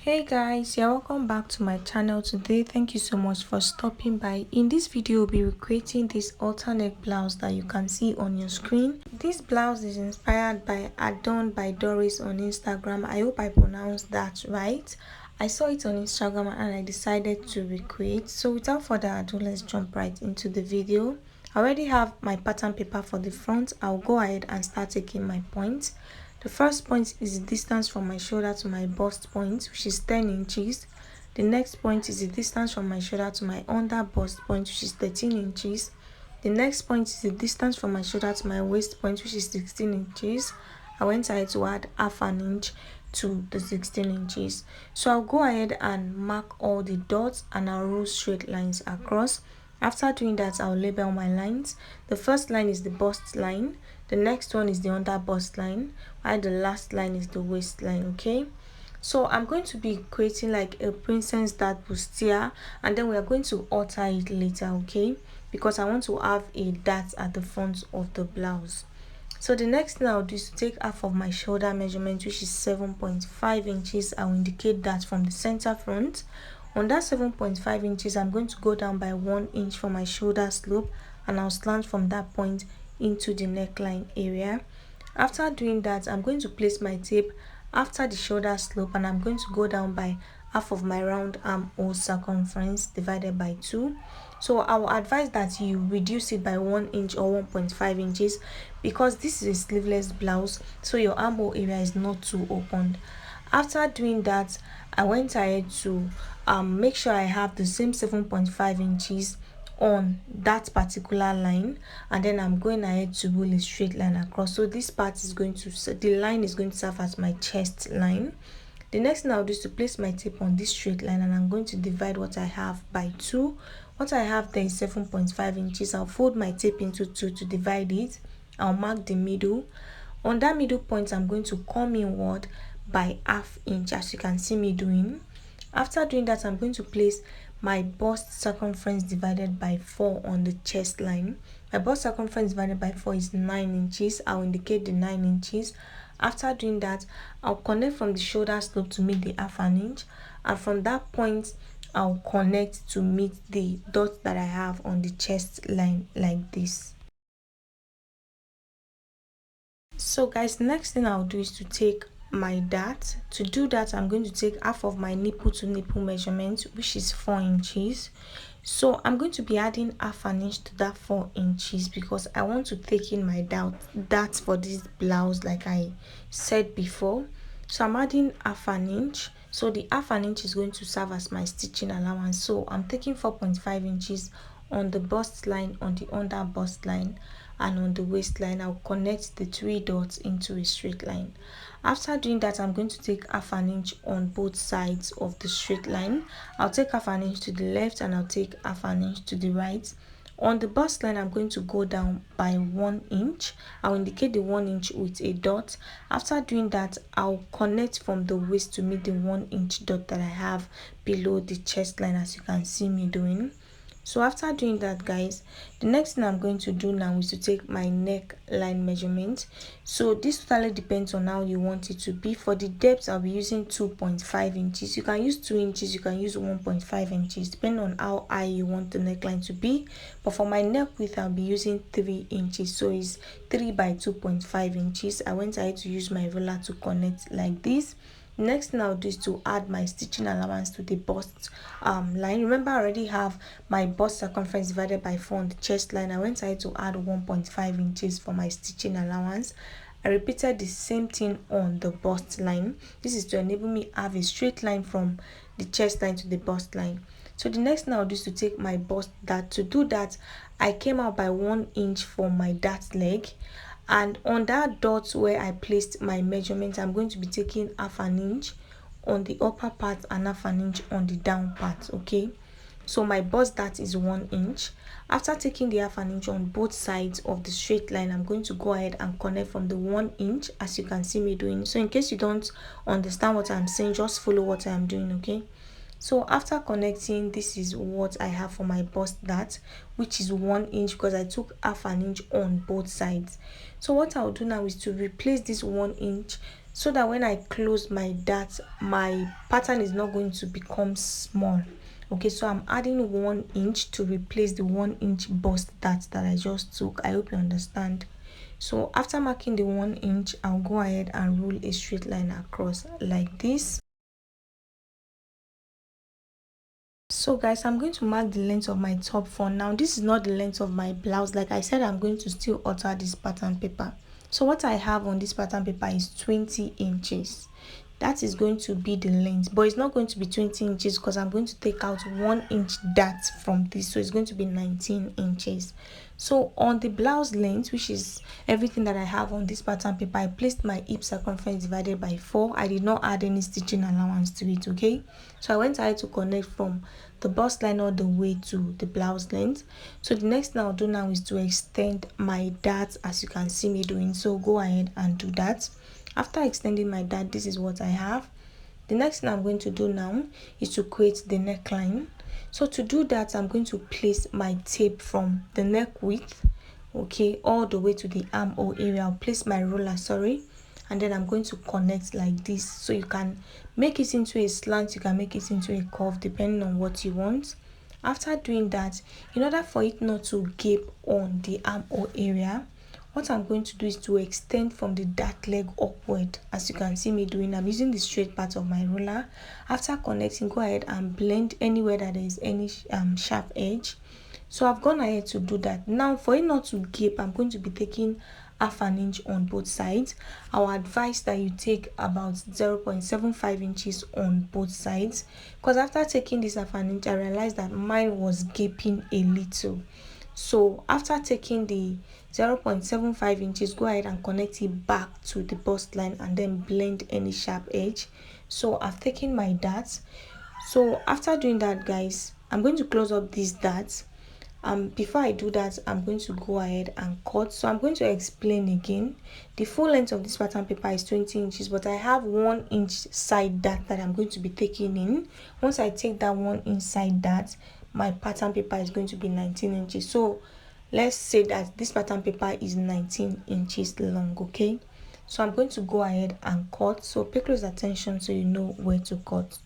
Hey guys, you're welcome back to my channel today. Thank you so much for stopping by. In this video, we'll be recreating this halter neck blouse that you can see on your screen. This blouse is inspired by Adorn by Doris on Instagram. I hope I pronounced that right. I saw it on Instagram and I decided to recreate. So without further ado, let's jump right into the video. I already have my pattern paper for the front. I'll go ahead and start taking my points. The first point is the distance from my shoulder to my bust point, which is 10 inches. The next point is the distance from my shoulder to my under bust point, which is 13 inches. The next point is the distance from my shoulder to my waist point, which is 16 inches. I went ahead to add half an inch to the 16 inches. So I'll go ahead and mark all the dots and I'll roll straight lines across. After doing that, I'll label my lines. The first line is the bust line. The next one is the under bust line, while the last line is the waistline. Okay, so I'm going to be creating like a princess dart bustier, and then we are going to alter it later, okay, because I want to have a dart at the front of the blouse. So the next thing I'll do is to take half of my shoulder measurement, which is 7.5 inches. I'll indicate that from the center front. On that 7.5 inches, I'm going to go down by 1 inch for my shoulder slope, and I'll slant from that point into the neckline area. After doing that, I'm going to place my tape after the shoulder slope, and I'm going to go down by half of my round armhole circumference divided by 2. So I will advise that you reduce it by 1 inch or 1.5 inches because this is a sleeveless blouse, so your armhole area is not too opened. After doing that, I went ahead to make sure I have the same 7.5 inches on that particular line, and then I'm going ahead to roll a straight line across. So this part is going to, the line is going to serve as my chest line. The next thing I'll do is to place my tape on this straight line, and I'm going to divide what I have by 2. What I have there is 7.5 inches. I'll fold my tape into 2 to divide it. I'll mark the middle. On that middle point, I'm going to come inward by ½ inch, as you can see me doing. After doing that, I'm going to place my bust circumference divided by 4 on the chest line. My bust circumference divided by 4 is 9 inches. I'll indicate the 9 inches. After doing that, I'll connect from the shoulder slope to meet the ½ inch, and from that point I'll connect to meet the dot that I have on the chest line like this. So guys, the next thing I'll do is to take my dart. To do that, I'm going to take half of my nipple to nipple measurement, which is 4 inches. So I'm going to be adding ½ an inch to that 4 inches because I want to take in my dart for this blouse like I said before. So I'm adding ½ an inch. So the ½ an inch is going to serve as my stitching allowance. So I'm taking 4.5 inches on the bust line, on the under bust line, and on the waistline. I'll connect the 3 dots into a straight line. After doing that, I'm going to take ½ an inch on both sides of the straight line. I'll take ½ an inch to the left and I'll take ½ an inch to the right. On the bust line, I'm going to go down by 1 inch. I'll indicate the 1 inch with a dot. After doing that, I'll connect from the waist to meet the 1 inch dot that I have below the chest line, as you can see me doing. So after doing that, guys, the next thing I'm going to do now is to take my neckline measurement. So this totally depends on how you want it to be. For the depth, I'll be using 2.5 inches. You can use 2 inches, you can use 1.5 inches, depending on how high you want the neckline to be. But for my neck width, I'll be using 3 inches. So it's 3 by 2.5 inches. I went ahead to use my ruler to connect like this. Next thing I'll do is to add my stitching allowance to the bust line. Remember, I already have my bust circumference divided by 4 on the chest line. I went ahead to add 1.5 inches for my stitching allowance. I repeated the same thing on the bust line. This is to enable me have a straight line from the chest line to the bust line. So the next thing I'll do is to take my bust dart. To do that, I came out by 1 inch for my dart leg, and on that dot where I placed my measurement, I'm going to be taking ½ an inch on the upper part and ½ an inch on the down part. Okay, so my bust dart is 1 inch. After taking the ½ an inch on both sides of the straight line, I'm going to go ahead and connect from the 1 inch, as you can see me doing. So in case you don't understand what I'm saying, just follow what I'm doing. Okay, so after connecting, this is what I have for my bust dart, which is 1 inch because I took ½ an inch on both sides. So what I'll do now is to replace this 1 inch so that when I close my dart, my pattern is not going to become small. Okay, so I'm adding 1 inch to replace the 1 inch bust dart that I just took. I hope you understand. So after marking the 1 inch, I'll go ahead and rule a straight line across like this. So guys, I'm going to mark the length of my top for now. This is not the length of my blouse. Like I said, I'm going to still alter this pattern paper. So what I have on this pattern paper is 20 inches. That is going to be the length, but it's not going to be 20 inches because I'm going to take out 1 inch dart from this, so it's going to be 19 inches. So on the blouse length, which is everything that I have on this pattern paper, I placed my hip circumference divided by 4. I did not add any stitching allowance to it. Okay, so I went ahead to connect from the bust line all the way to the blouse length. So the next thing I'll do now is to extend my dart, as you can see me doing. So go ahead and do that. After extending my dart, this is what I have. The next thing I'm going to do now is to create the neckline. So to do that, I'm going to place my tape from the neck width, okay, all the way to the armhole area. I'll place my ruler, and then I'm going to connect like this. So you can make it into a slant, you can make it into a curve depending on what you want. After doing that, in order for it not to gape on the armhole area, what I'm going to do is to extend from the dart leg upward, as you can see me doing. I'm using the straight part of my ruler. After connecting, go ahead and blend anywhere that there is any sharp edge. So I've gone ahead to do that. Now for it not to gape, I'm going to be taking half an inch on both sides. I would advise that you take about 0.75 inches on both sides, because after taking this half an inch, I realized that mine was gaping a little. So after taking the 0.75 inches, go ahead and connect it back to the bust line and then blend any sharp edge. So I've taken my darts. So after doing that, guys, I'm going to close up these darts. Before I do that, I'm going to go ahead and cut. So I'm going to explain again. The full length of this pattern paper is 20 inches, but I have 1 inch side dart that I'm going to be taking in. Once I take that 1 inch side dart, my pattern paper is going to be 19 inches. So let's say that this pattern paper is 19 inches long. Okay, so I'm going to go ahead and cut. So pay close attention so you know where to cut.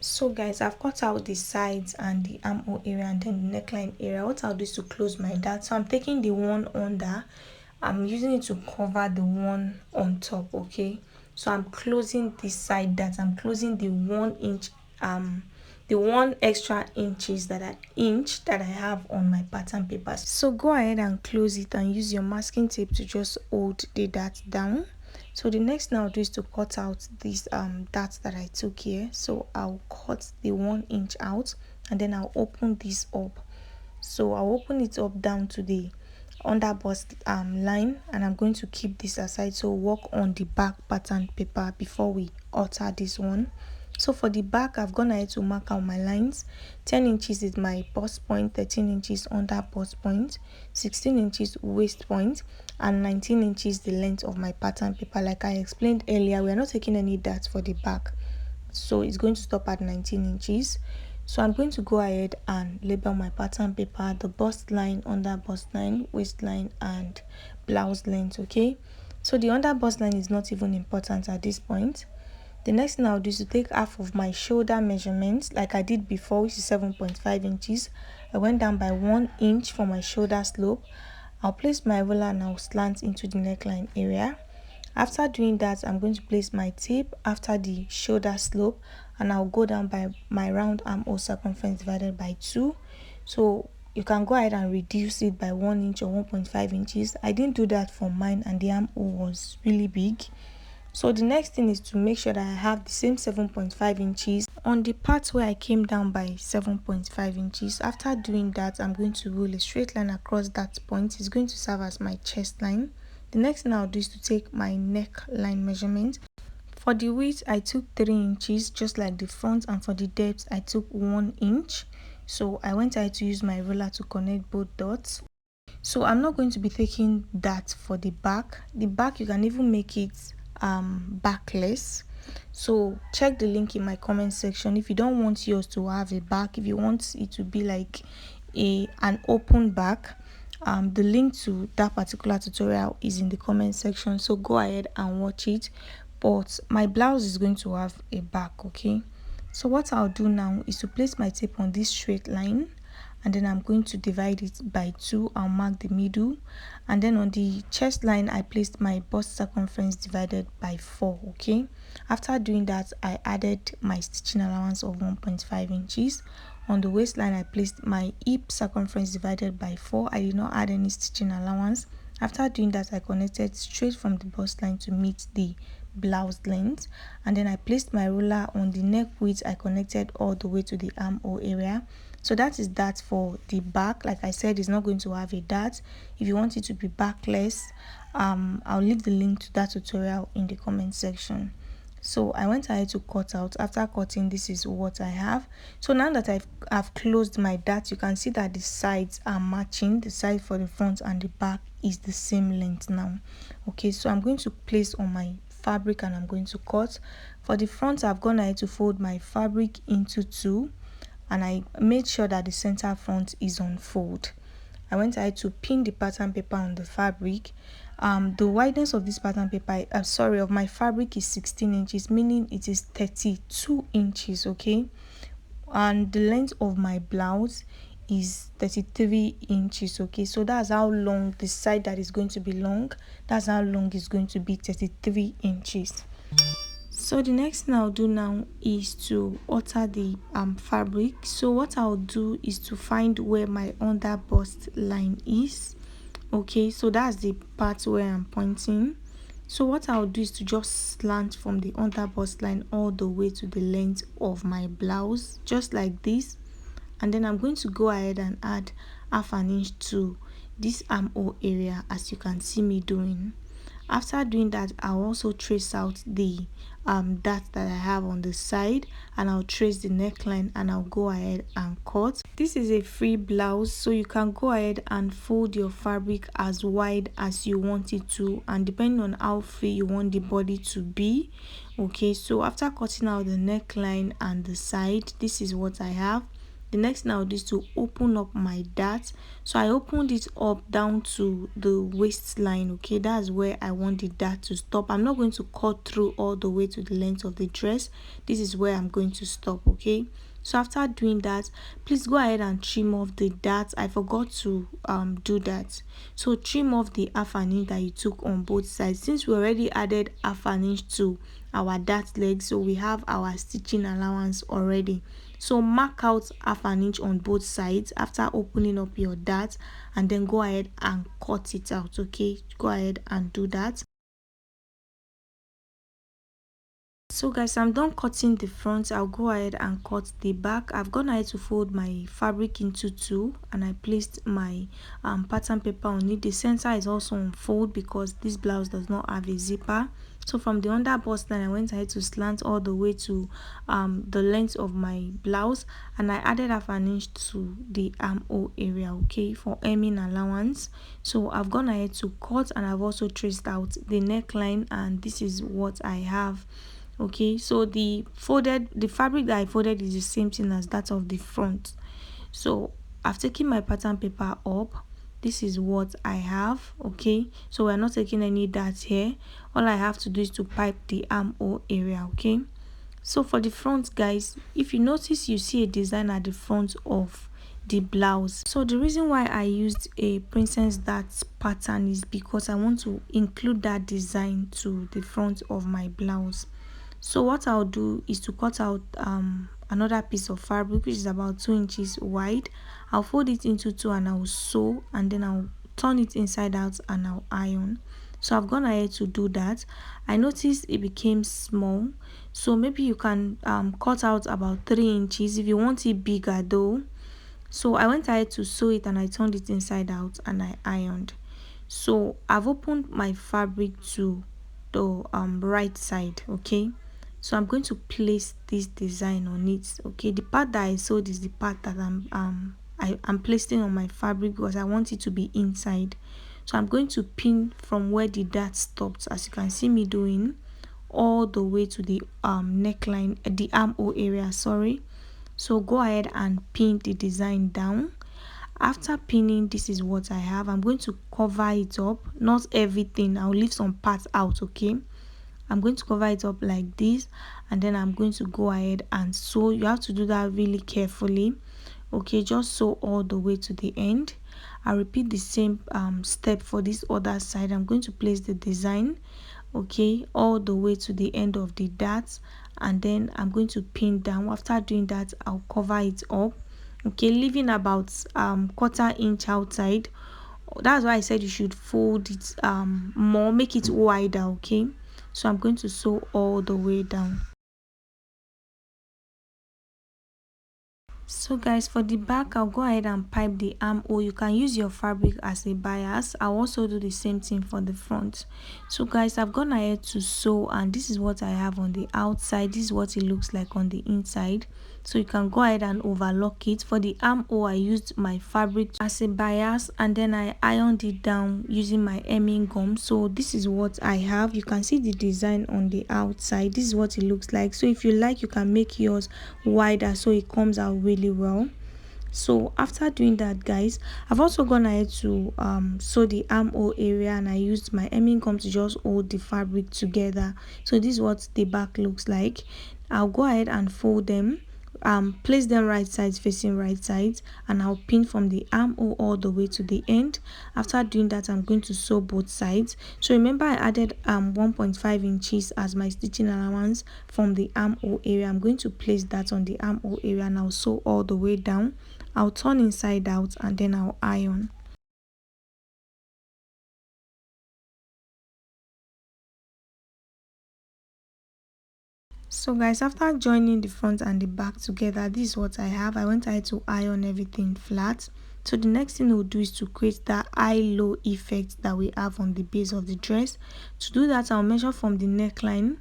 So guys, I've cut out the sides and the armhole area and then the neckline area. What I'll do is to close my dart. So I'm taking the one under, I'm using it to cover the one on top. Okay, so I'm closing this side dart. I'm closing the 1 inch the 1 extra inches that I have on my pattern paper. So go ahead and close it and use your masking tape to just hold the dart down. So the next thing I'll do is to cut out this dart that I took here. So I'll cut the 1 inch out and then I'll open this up. So I'll open it up down to the under bust line, and I'm going to keep this aside. So work on the back pattern paper before we alter this one. So for the back, I've gone ahead to mark out my lines. 10 inches is my bust point, 13 inches under bust point, 16 inches waist point, and 19 inches the length of my pattern paper. Like I explained earlier, we are not taking any darts for the back, so it's going to stop at 19 inches. So I'm going to go ahead and label my pattern paper, the bust line, under bust line, waistline, and blouse length. Okay, so the under bust line is not even important at this point. The next thing I'll do is to take half of my shoulder measurements like I did before, which is 7.5 inches. I went down by 1 inch for my shoulder slope. I'll place my ruler and I'll slant into the neckline area. After doing that, I'm going to place my tape after the shoulder slope and I'll go down by my round armhole circumference divided by 2. So you can go ahead and reduce it by 1 inch or 1.5 inches. I didn't do that for mine and the armhole was really big. So the next thing is to make sure that I have the same 7.5 inches on the part where I came down by 7.5 inches. After doing that, I'm going to rule a straight line across that point. It's going to serve as my chest line. The next thing I'll do is to take my neckline measurement. For the width, I took 3 inches just like the front, and for the depth, I took 1 inch. So I went ahead to use my ruler to connect both dots. So I'm not going to be taking that for the back. The back, you can even make it backless. So check the link in my comment section if you don't want yours to have a back, if you want it to be like an open back. The link to that particular tutorial is in the comment section, so go ahead and watch it. But my blouse is going to have a back, okay? So what I'll do now is to place my tape on this straight line, and then I'm going to divide it by 2. I'll mark the middle, and then on the chest line I placed my bust circumference divided by 4, okay? After doing that, I added my stitching allowance of 1.5 inches. On the waistline I placed my hip circumference divided by 4. I did not add any stitching allowance. After doing that, I connected straight from the bust line to meet the blouse length, and then I placed my ruler on the neck width. I connected all the way to the armhole area. So that is that for the back. Like I said, it's not going to have a dart. If you want it to be backless, I'll leave the link to that tutorial in the comment section. So I went ahead to cut out. After cutting, this is what I have. So now that I've closed my dart, you can see that the sides are matching. The side for the front and the back is the same length now. Okay, so I'm going to place on my fabric and I'm going to cut. For the front, I've gone ahead to fold my fabric into 2, and I made sure that the center front is on fold. I went ahead to pin the pattern paper on the fabric. The wideness of this pattern paper, of my fabric is 16 inches, meaning it is 32 inches, okay? And the length of my blouse is 33 inches, okay? So that's how long the side that is going to be long, that's how long it's going to be, 33 inches. So the next thing I'll do now is to alter the fabric. So what I'll do is to find where my under bust line is, okay? So that's the part where I'm pointing. So what I'll do is to just slant from the under bust line all the way to the length of my blouse, just like this. And then I'm going to go ahead and add half an inch to this armhole area, as you can see me doing. After doing that, I'll also trace out the dart that I have on the side, and I'll trace the neckline, and I'll go ahead and cut. This is a free blouse, so you can go ahead and fold your fabric as wide as you want it to, and depending on how free you want the body to be. Okay, so after cutting out the neckline and the side, this is what I have. The next thing I'll do is to open up my dart. So I opened it up down to the waistline, okay? That's where I want the dart to stop. I'm not going to cut through all the way to the length of the dress. This is where I'm going to stop, okay? So after doing that, please go ahead and trim off the dart. I forgot to do that. So trim off the half an inch that you took on both sides. Since we already added half an inch to our dart leg, so we have our stitching allowance already. So mark out half an inch on both sides after opening up your dart, and then go ahead and cut it out, okay? Go ahead and do that. So guys, I'm done cutting the front. I'll go ahead and cut the back. I've gone ahead to fold my fabric into 2, and I placed my pattern paper on it. The center is also on fold because this blouse does not have a zipper. So from the under bust line, I went ahead to slant all the way to the length of my blouse, and I added half an inch to the armhole area, okay, for hemming allowance. So I've gone ahead to cut, and I've also traced out the neckline, and this is what I have. Okay, so the fabric that I folded is the same thing as that of the front. So I've taken my pattern paper up. This is what I have, okay? So we're not taking any dart here. All I have to do is to pipe the armhole area, okay? So for the front, guys, if you notice, you see a design at the front of the blouse. So the reason why I used a princess dart pattern is because I want to include that design to the front of my blouse. So what I'll do is to cut out another piece of fabric which is about 2 inches wide. I'll fold it into 2 and I'll sew, and then I'll turn it inside out and I'll iron. So I've gone ahead to do that. I noticed it became small, so maybe you can cut out about 3 inches if you want it bigger though. So I went ahead to sew it and I turned it inside out and I ironed. So I've opened my fabric to the right side, okay? So I'm going to place this design on it, okay? The part that I sewed is the part that I'm placing on my fabric because I want it to be inside. So I'm going to pin from where the dart stopped, as you can see me doing, all the way to the neckline, the armhole area, sorry. So go ahead and pin the design down. After pinning, this is what I have. I'm going to cover it up, not everything. I'll leave some parts out. Okay, I'm going to cover it up like this, and then I'm going to go ahead and sew. You have to do that really carefully. Okay, just sew all the way to the end. I'll repeat the same step for this other side. I'm going to place the design, okay, all the way to the end of the dart, and then I'm going to pin down. After doing that, I'll cover it up, okay, leaving about 1/4 inch outside. That's why I said you should fold it more, make it wider. Okay, so I'm going to sew all the way down. So guys, for the back, I'll go ahead and pipe the armhole. You can use your fabric as a bias. I'll also do the same thing for the front. So guys, I've gone ahead to sew, and this is what I have on the outside. This is what it looks like on the inside. So you can go ahead and overlock it. For the armhole, I used my fabric as a bias, and then I ironed it down using my hemming gum. So this is what I have. You can see the design on the outside. This is what it looks like. So if you like, you can make yours wider so it comes out really well. So after doing that, guys, I've also gone ahead to sew the armhole area, and I used my hemming gum to just hold the fabric together. So this is what the back looks like. I'll go ahead and fold them, place them right sides facing right sides, and I'll pin from the armhole all the way to the end. After doing that, I'm going to sew both sides. So remember, I added 1.5 inches as my stitching allowance from the armhole area. I'm going to place that on the armhole area, and I'll sew all the way down. I'll turn inside out, and then I'll iron. So guys, after joining the front and the back together, this is what I have. I went ahead to iron everything flat. So the next thing we'll do is to create that high-low effect that we have on the base of the dress. To do that, I'll measure from the neckline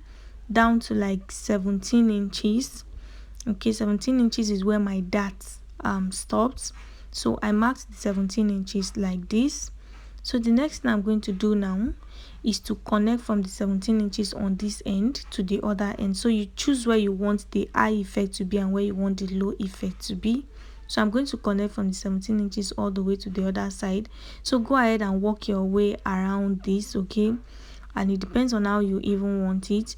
down to like 17 inches. Okay, 17 inches is where my dart stops. So I marked the 17 inches like this. So the next thing I'm going to do now is to connect from the 17 inches on this end to the other end. So you choose where you want the high effect to be and where you want the low effect to be. So I'm going to connect from the 17 inches all the way to the other side. So go ahead and work your way around this, okay, and it depends on how you even want it.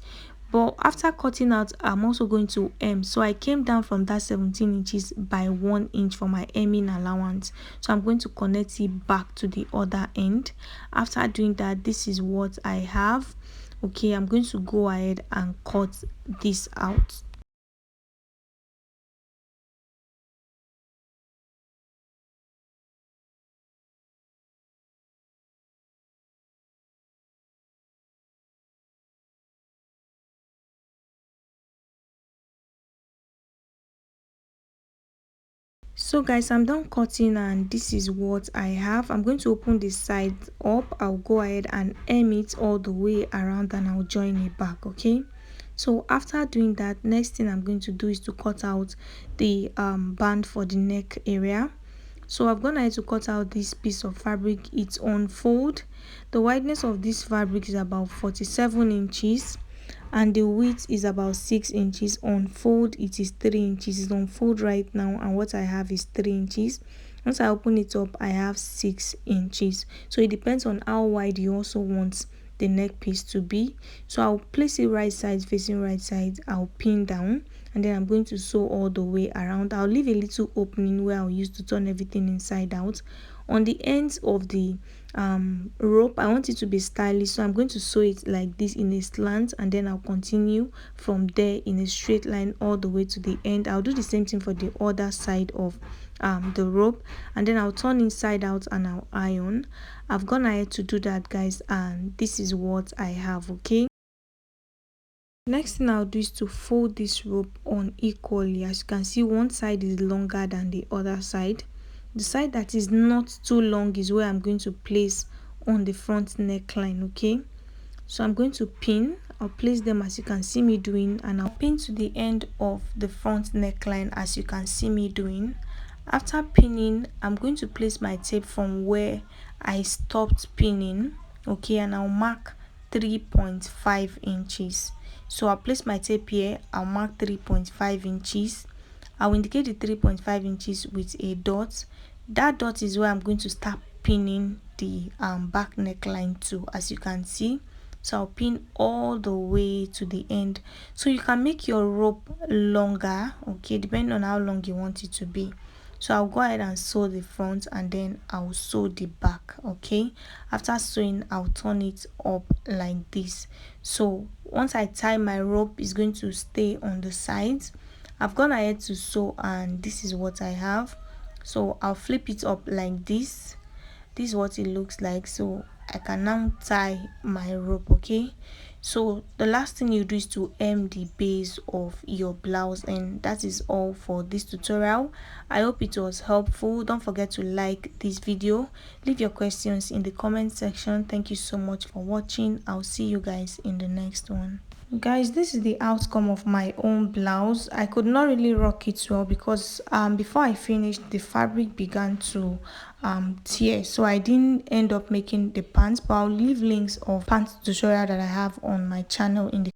But after cutting out, I'm also going to hem. So I came down from that 17 inches by 1 inch for my hemming allowance. So I'm going to connect it back to the other end. After doing that, this is what I have. Okay, I'm going to go ahead and cut this out. So guys, I'm done cutting, and this is what I have. I'm going to open the side up. I'll go ahead and hem it all the way around, and I'll join it back. Okay, so after doing that, next thing I'm going to do is to cut out the band for the neck area. So I've gone ahead to cut out this piece of fabric. It's on fold. The wideness of this fabric is about 47 inches, and the width is about 6 inches. On fold, it is 3 inches. It's on fold right now, and what I have is 3 inches. Once I open it up, I have 6 inches. So it depends on how wide you also want the neck piece to be. So I'll place it right side facing right side. I'll pin down, and then I'm going to sew all the way around. I'll leave a little opening where I'll use to turn everything inside out. On the ends of the rope, I want it to be stylish, so I'm going to sew it like this in a slant, and then I'll continue from there in a straight line all the way to the end. I'll do the same thing for the other side of the rope, and then I'll turn inside out and I'll iron. I've gone ahead to do that, guys, and this is what I have. Okay, next thing I'll do is to fold this rope on equally. As you can see, one side is longer than the other side. The side that is not too long is where I'm going to place on the front neckline. Okay, so I'm going to pin. I'll place them as you can see me doing, and I'll pin to the end of the front neckline as you can see me doing. After pinning, I'm going to place my tape from where I stopped pinning. Okay, and I'll mark 3.5 inches. So I'll place my tape here. I'll mark 3.5 inches. I'll indicate the 3.5 inches with a dot. That dot is where I'm going to start pinning the back neckline to, as you can see. So I'll pin all the way to the end. So you can make your rope longer, okay, depending on how long you want it to be. So I'll go ahead and sew the front, and then I'll sew the back. Okay, after sewing, I'll turn it up like this. So once I tie my rope, it's going to stay on the sides. I've gone ahead to sew, and this is what I have. So I'll flip it up like this. This is what it looks like. So I can now tie my rope. Okay, so the last thing you do is to hem the base of your blouse, and that is all for this tutorial. I hope it was helpful. Don't forget to like this video, leave your questions in the comment section. Thank you so much for watching. I'll see you guys in the next one. Guys, this is the outcome of my own blouse. I could not really rock it well because before I finished, the fabric began to tear, so I didn't end up making the pants, but I'll leave links of pants tutorial that I have on my channel in the